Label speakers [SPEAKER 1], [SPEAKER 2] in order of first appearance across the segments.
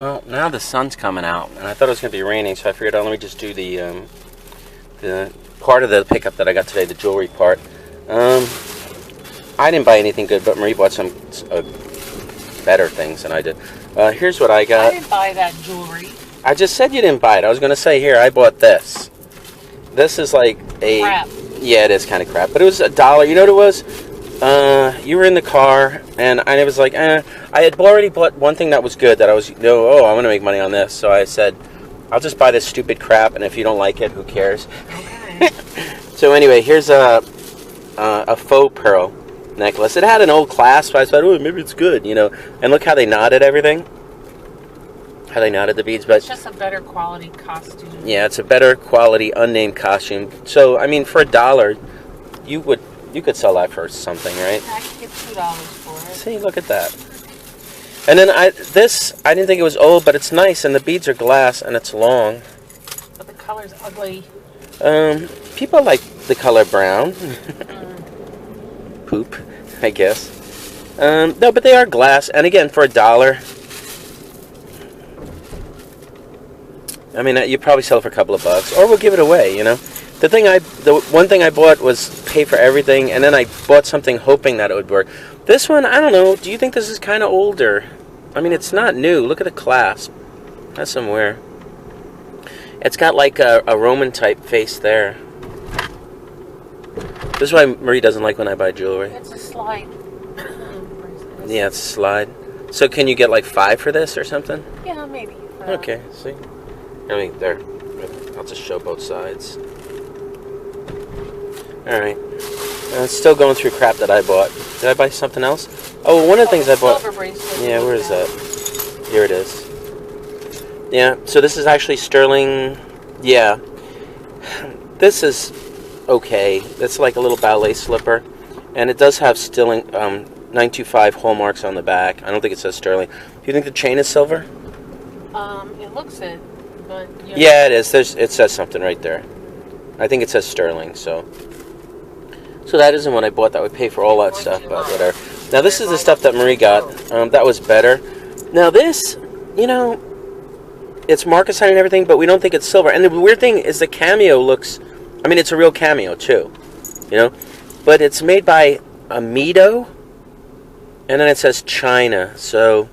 [SPEAKER 1] Well, now the sun's coming out, and I thought it was going to be raining, so I figured, oh, let me just do the part of the pickup that I got today, the jewelry part. I didn't buy anything good, but Marie bought some better things than I did. Here's what I got.
[SPEAKER 2] I didn't buy that jewelry.
[SPEAKER 1] I just said you didn't buy it. I was going to say, here, I bought this. This is like a...
[SPEAKER 2] Crap.
[SPEAKER 1] Yeah, it is kind of crap, but it was $1. You know what it was? You were in the car, and I was like, I had already bought one thing that was good, that I was, oh, I want to make money on this. So I said, I'll just buy this stupid crap, and if you don't like it, who cares?
[SPEAKER 2] Okay.
[SPEAKER 1] So anyway, here's a faux pearl necklace. It had an old clasp, so I thought, oh, maybe it's good, you know. And look how they knotted everything. How they knotted the beads, but
[SPEAKER 2] it's just a better quality costume.
[SPEAKER 1] Yeah, it's a better quality unnamed costume. So I mean, for $1, you could sell that for something, right?
[SPEAKER 2] I could get $2 for it.
[SPEAKER 1] See, look at that. And then I didn't think it was old, but it's nice, and the beads are glass, and it's long.
[SPEAKER 2] But the color's ugly.
[SPEAKER 1] People like the color brown. Poop, I guess. No, but they are glass, and again, for $1. I mean, you probably sell it for a couple of bucks, or we'll give it away, you know. The one thing I bought was pay for everything, and then I bought something hoping that it would work. This one, I don't know. Do you think this is kind of older? I mean, it's not new. Look at the clasp. That's somewhere. It's got like a Roman type face there. This is why Marie doesn't like when I buy jewelry.
[SPEAKER 2] It's a slide.
[SPEAKER 1] Yeah, it's a slide. So can you get like 5 for this or something?
[SPEAKER 2] Yeah, maybe.
[SPEAKER 1] Okay, see. I mean, there. I'll just show both sides. Alright. Still going through crap that I bought. Did I buy something else? Oh, one of the things I bought...
[SPEAKER 2] Silver bracelet.
[SPEAKER 1] Yeah, where is that? Here it is. Yeah, so this is actually sterling... Yeah. This is okay. It's like a little ballet slipper. And it does have sterling 925 hallmarks on the back. I don't think it says sterling. Do you think the chain is silver?
[SPEAKER 2] It looks it. But
[SPEAKER 1] yeah, it is. It says something right there. I think it says sterling, so that isn't what I bought. That would pay for all that stuff, but whatever. Now, this is the stuff that Marie got. That was better. Now, this, you know, it's Marcus sign and everything, but we don't think it's silver. And the weird thing is the cameo looks, I mean, it's a real cameo, too, you know, but it's made by Amido, and then it says China, so...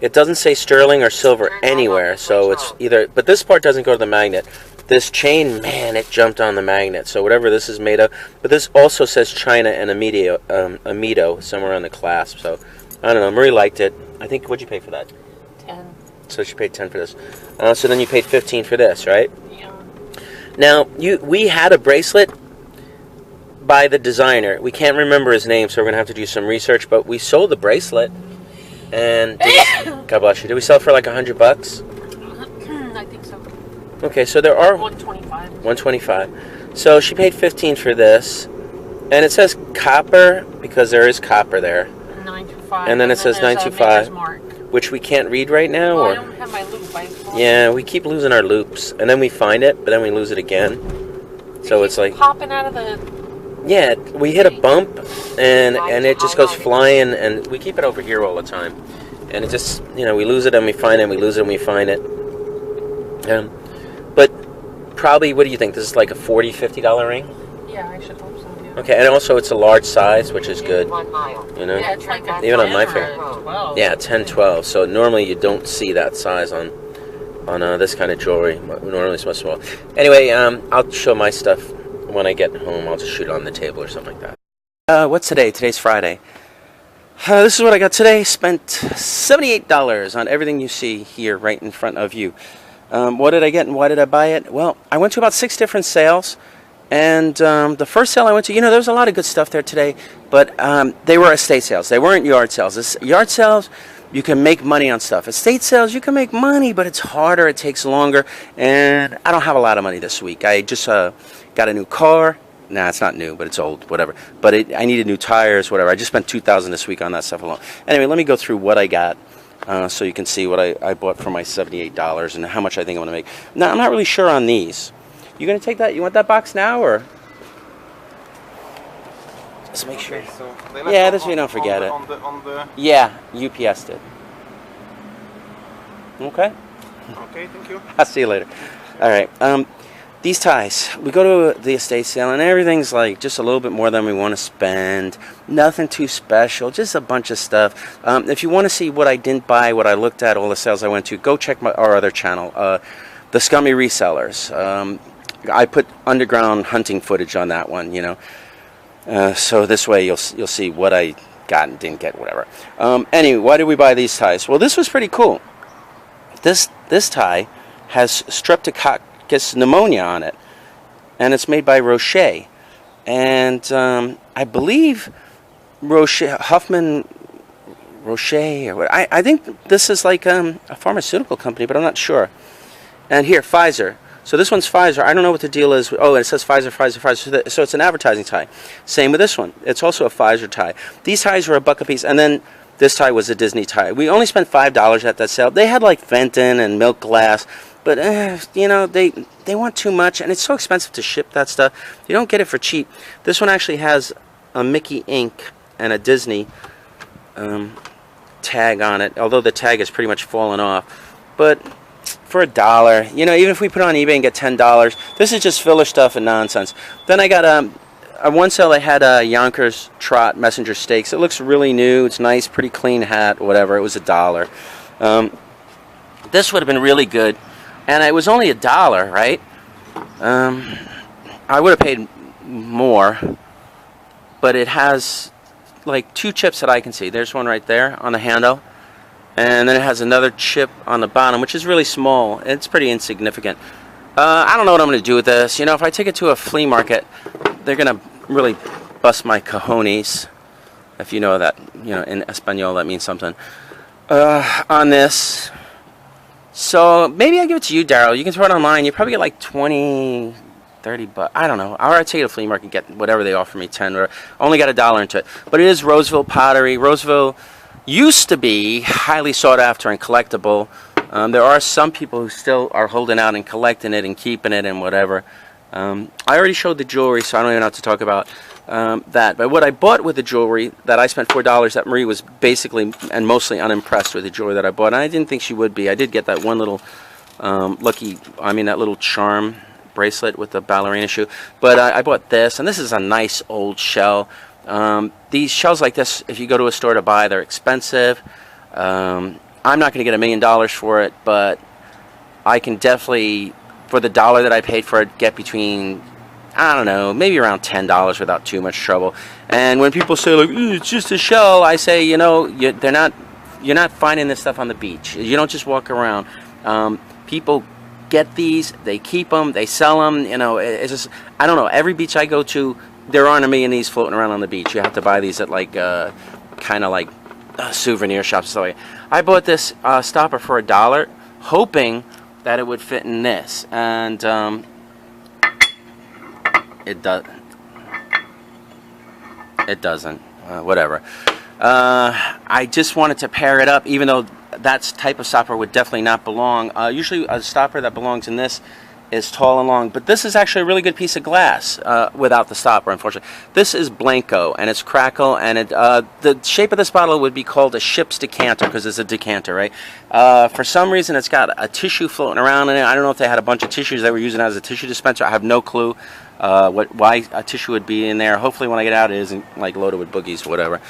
[SPEAKER 1] It doesn't say sterling or silver anywhere, so it's either... But this part doesn't go to the magnet. This chain, man, it jumped on the magnet. So whatever this is made of... But this also says China and Amido somewhere on the clasp. So, I don't know. Marie liked it. I think... What'd you pay for that?
[SPEAKER 2] 10.
[SPEAKER 1] So she paid 10 for this. So then you paid 15 for this, right?
[SPEAKER 2] Yeah.
[SPEAKER 1] Now, we had a bracelet by the designer. We can't remember his name, so we're going to have to do some research. But we sold the bracelet... And God bless you. Did we sell it for like $100?
[SPEAKER 2] I think so.
[SPEAKER 1] Okay, so there are
[SPEAKER 2] 125.
[SPEAKER 1] 125. So she paid 15 for this, and it says copper because there is copper there.
[SPEAKER 2] 925.
[SPEAKER 1] And then it says 925, which we can't read right now.
[SPEAKER 2] Well,
[SPEAKER 1] or
[SPEAKER 2] I don't have my loop.
[SPEAKER 1] Yeah, we keep losing our loops, and then we find it, but then we lose it again. So it's like
[SPEAKER 2] popping out of the.
[SPEAKER 1] Yeah, we hit a bump, and it just goes flying, and we keep it over here all the time. And it just, you know, we lose it and we find it, and we lose it and we find it. But probably, what do you think? This is like a $40, $50 ring?
[SPEAKER 2] Yeah, I should hope so, yeah.
[SPEAKER 1] Okay, and also it's a large size, which is good.
[SPEAKER 2] 1 mile.
[SPEAKER 1] You know?
[SPEAKER 2] Yeah, it's like a
[SPEAKER 1] even on my finger.
[SPEAKER 2] 12.
[SPEAKER 1] Yeah, 10, 12. So normally you don't see that size on this kind of jewelry. Normally it's much smaller. Anyway, I'll show my stuff. When I get home, I'll just shoot it on the table or something like that. What's today? Today's Friday. This is what I got today. Spent $78 on everything you see here right in front of you. What did I get and why did I buy it? Well, I went to about 6 different sales. And the first sale I went to, you know, there was a lot of good stuff there today. But they were estate sales. They weren't yard sales. Yard sales, you can make money on stuff. Estate sales, you can make money, but it's harder. It takes longer. And I don't have a lot of money this week. I just... got a new car. Nah, it's not new, but it's old, whatever. But I needed new tires, whatever. I just spent $2,000 this week on that stuff alone. Anyway, let me go through what I got so you can see what I bought for my $78 and how much I think I'm going to make. Now, I'm not really sure on these. You going to take that? You want that box now, or? Just make sure.
[SPEAKER 3] So
[SPEAKER 1] yeah, this way you don't forget it. Yeah, UPS did. Okay?
[SPEAKER 3] Okay, thank you.
[SPEAKER 1] I'll see you later. All right. These ties, we go to the estate sale and everything's like just a little bit more than we want to spend. Nothing too special, just a bunch of stuff. If you want to see what I didn't buy, what I looked at, all the sales I went to, go check our other channel, the Scummy Resellers. I put underground hunting footage on that one, you know. So this way you'll see what I got and didn't get, whatever. Anyway, why did we buy these ties? Well, this was pretty cool. This tie has Streptococcus pneumonia on it, and it's made by Roche, and I believe Roche, I think this is like a pharmaceutical company, but I'm not sure. And here, Pfizer. So this one's Pfizer. I don't know what the deal is. Oh, and it says Pfizer. So it's an advertising tie. Same with this one. It's also a Pfizer tie. These ties were $1 a piece, and then this tie was a Disney tie. We only spent $5 at that sale. They had like Fenton and milk glass, but you know, they want too much, and it's so expensive to ship that stuff. You don't get it for cheap. This one actually has a Mickey ink and a Disney tag on it, although the tag has pretty much fallen off. But for $1, you know, even if we put it on eBay and get $10, this is just filler stuff and nonsense. Then I got on one sale I had a Yonkers Trot Messenger Steaks. It looks really new. It's nice, pretty clean hat, whatever. It was $1. This would have been really good, and it was only $1, right? I would have paid more, but it has like 2 chips that I can see. There's one right there on the handle, and then it has another chip on the bottom, which is really small. It's pretty insignificant. I don't know what I'm going to do with this. You know, if I take it to a flea market, they're going to really bust my cojones, if you know that, you know, in Espanol that means something, on this. So maybe I give it to you, Daryl. You can throw it online. You probably get like 20, 30 bucks. I don't know. I'll take it to a flea market and get whatever they offer me, 10 or only got $1 into it. But it is Roseville pottery. Roseville used to be highly sought after and collectible. There are some people who still are holding out and collecting it and keeping it and whatever. I already showed the jewelry, so I don't even have to talk about that. But what I bought with the jewelry that I spent $4, that Marie was basically and mostly unimpressed with the jewelry that I bought. And I didn't think she would be. I did get that one little that little charm bracelet with the ballerina shoe. But I bought this, and this is a nice old shell. These shells like this, if you go to a store to buy, they're expensive. I'm not going to get $1 million for it, but I can definitely, for the $1 that I paid for it, get between, I don't know, maybe around $10 without too much trouble. And when people say like, it's just a shell, I say, you know, you're not finding this stuff on the beach. You don't just walk around. People get these, they keep them, they sell them. You know, it's just, I don't know. Every beach I go to, there aren't $1 million of these floating around on the beach. You have to buy these at like kind of like souvenir shops. So I bought this stopper for $1, hoping that it would fit in this, and it doesn't. Whatever. I just wanted to pair it up, even though that type of stopper would definitely not belong. Usually a stopper that belongs in this is tall and long, but this is actually a really good piece of glass without the stopper, unfortunately. This is Blenko, and it's Crackle, and the shape of this bottle would be called a ship's decanter, because it's a decanter, right? For some reason, it's got a tissue floating around in it. I don't know if they had a bunch of tissues they were using as a tissue dispenser. I have no clue why a tissue would be in there. Hopefully when I get out, it isn't like loaded with boogies or whatever.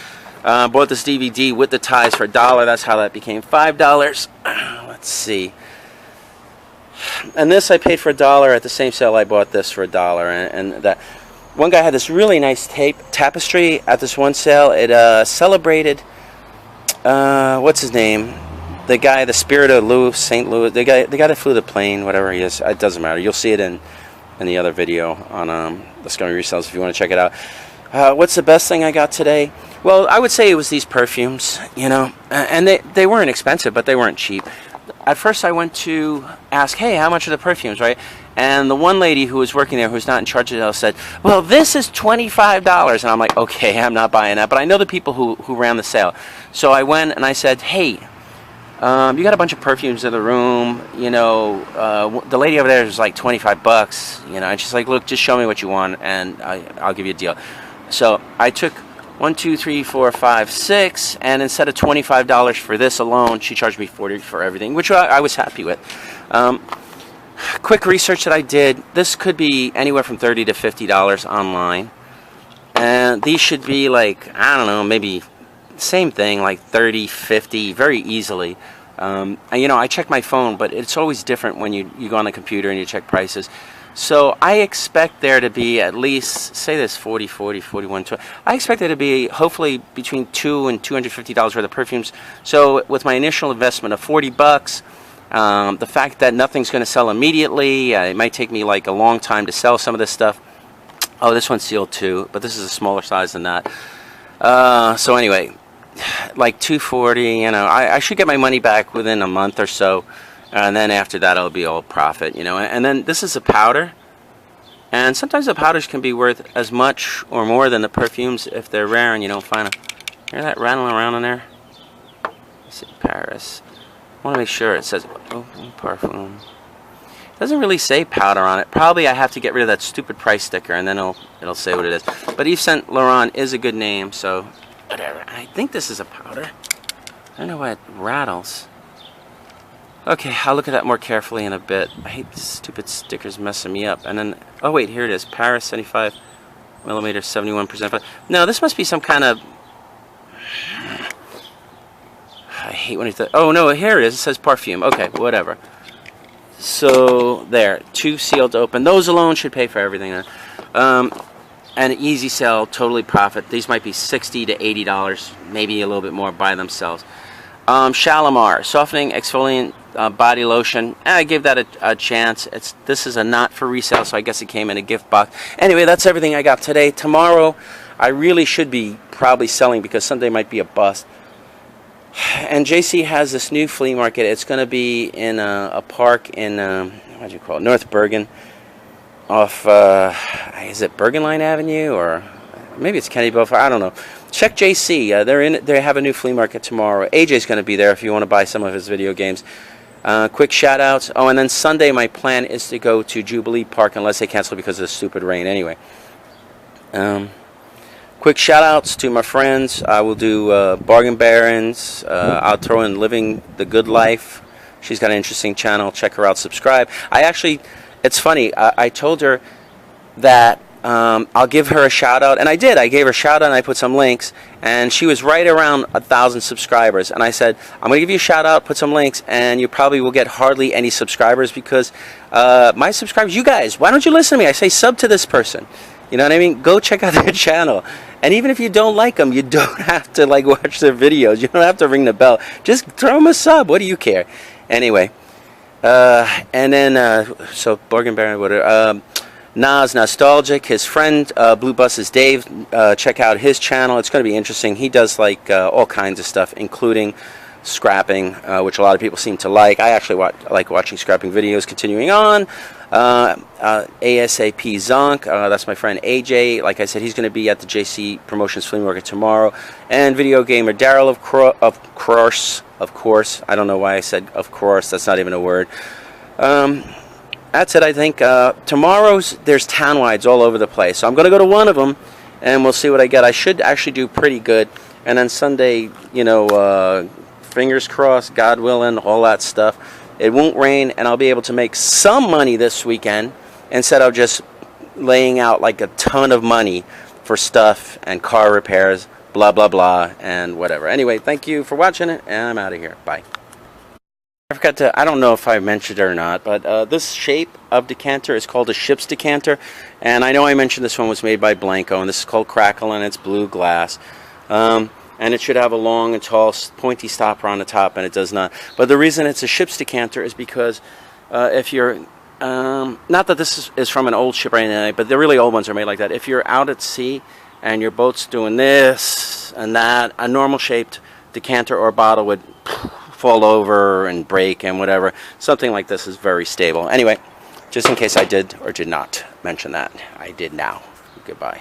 [SPEAKER 1] Bought this DVD with the ties for $1. That's how that became $5. Let's see. And this I paid for $1 at the same sale I bought this for $1. And that one guy had this really nice tapestry at this one sale. It celebrated what's his name? The guy, the spirit of St. Louis. The guy that flew the plane, whatever he is. It doesn't matter. You'll see it in the other video on the Scummy Resellers if you want to check it out. What's the best thing I got today? Well, I would say it was these perfumes, you know, and they weren't expensive, but they weren't cheap. At first I went to ask, hey, how much are the perfumes, right? And the one lady who was working there, who's not in charge of it, said, well, this is $25. And I'm like, okay, I'm not buying that. But I know the people who ran the sale. So I went and I said, hey, you got a bunch of perfumes in the room, you know, the lady over there is like $25, you know, and she's like, look, just show me what you want, and I'll give you a deal. So I took 1, 2, 3, 4, 5, 6, and instead of $25 for this alone, she charged me $40 for everything, which I was happy with. Quick research that I did, this could be anywhere from $30 to $50 online, and these should be like, I don't know, maybe same thing, like 30, 50, very easily. And you know, I check my phone, but it's always different when you go on the computer and you check prices. So I expect there to be at least, say this 40, 40, 41, 20. I expect there to be hopefully between $200 and $250 worth of perfumes. So with my initial investment of $40, the fact that nothing's going to sell immediately, it might take me like a long time to sell some of this stuff. Oh, this one's sealed too, but this is a smaller size than that. So anyway, like $240, you know, I should get my money back within a month or so, and then after that it'll be all profit, you know. And then this is a powder, and sometimes the powders can be worth as much or more than the perfumes if they're rare and you don't find them. Hear that rattling around in there? Let's see, Paris. I want to make sure it says Parfum. It doesn't really say powder on it. Probably I have to get rid of that stupid price sticker, and then it'll say what it is. But Yves Saint Laurent is a good name, so whatever. I think this is a powder. I don't know why it rattles. Okay, I'll look at that more carefully in a bit. I hate these stupid stickers messing me up. And then, oh wait, here it is. Paris 75 millimeter, 71%. No, this must be some kind of... I hate when it's... Oh no, here it is. It says Perfume. Okay, whatever. So, there. 2 sealed open. Those alone should pay for everything. And easy sell, totally profit. These might be $60 to $80, maybe a little bit more by themselves. Shalimar, softening exfoliant body lotion. I gave that a chance. This is a not for resale, so I guess it came in a gift box. Anyway, that's everything I got today. Tomorrow, I really should be probably selling because Sunday might be a bust. And JC has this new flea market. It's going to be in a park in, what do you call it, North Bergen. Off, is it Bergen Line Avenue, or maybe it's Kennedy Boulevard, I don't know. Check JC, they have a new flea market tomorrow. AJ's going to be there if you want to buy some of his video games. Quick shout outs. Oh, and then Sunday my plan is to go to Jubilee Park unless they cancel because of the stupid rain. Anyway. Quick shout outs to my friends. I will do Bargain Barons. I'll throw in Living the Good Life. She's got an interesting channel. Check her out, subscribe. It's funny, I told her that I'll give her a shout out, and I did. I gave her a shout out and I put some links, and she was right around 1,000 subscribers. And I said, I'm going to give you a shout out, put some links, and you probably will get hardly any subscribers because my subscribers, you guys, why don't you listen to me? I say sub to this person. You know what I mean? Go check out their channel. And even if you don't like them, you don't have to like watch their videos. You don't have to ring the bell. Just throw them a sub. What do you care? Anyway. And then, so Bargain Baron, whatever. Naztalgic, his friend, Blue Bus's Dave, check out his channel. It's going to be interesting. He does like all kinds of stuff, including scrapping, which a lot of people seem to like. I actually like watching scrapping videos. Continuing on, ASAP Zonk, that's my friend AJ. Like I said, he's going to be at the JC Promotions Flea Market tomorrow. And VideoGamerDaryll, of course. I don't know why I said of course. That's not even a word. That's it, I think. Tomorrow's, there's townwides all over the place. So I'm going to go to one of them, and we'll see what I get. I should actually do pretty good. And then Sunday, you know, fingers crossed, God willing, all that stuff. It won't rain, and I'll be able to make some money this weekend instead of just laying out like a ton of money for stuff and car repairs, blah, blah, blah, and whatever. Anyway, thank you for watching it, and I'm out of here. Bye. I forgot to, I don't know if I mentioned it or not, but this shape of decanter is called a ship's decanter, and I know I mentioned this one was made by Blenko, and this is called Crackle, and it's blue glass. And it should have a long and tall pointy stopper on the top, and it does not. But the reason it's a ship's decanter is because if you're, not that this is from an old ship or anything, but the really old ones are made like that. If you're out at sea and your boat's doing this and that, a normal shaped decanter or bottle would fall over and break and whatever. Something like this is very stable. Anyway, just in case I did or did not mention that, I did now. Goodbye.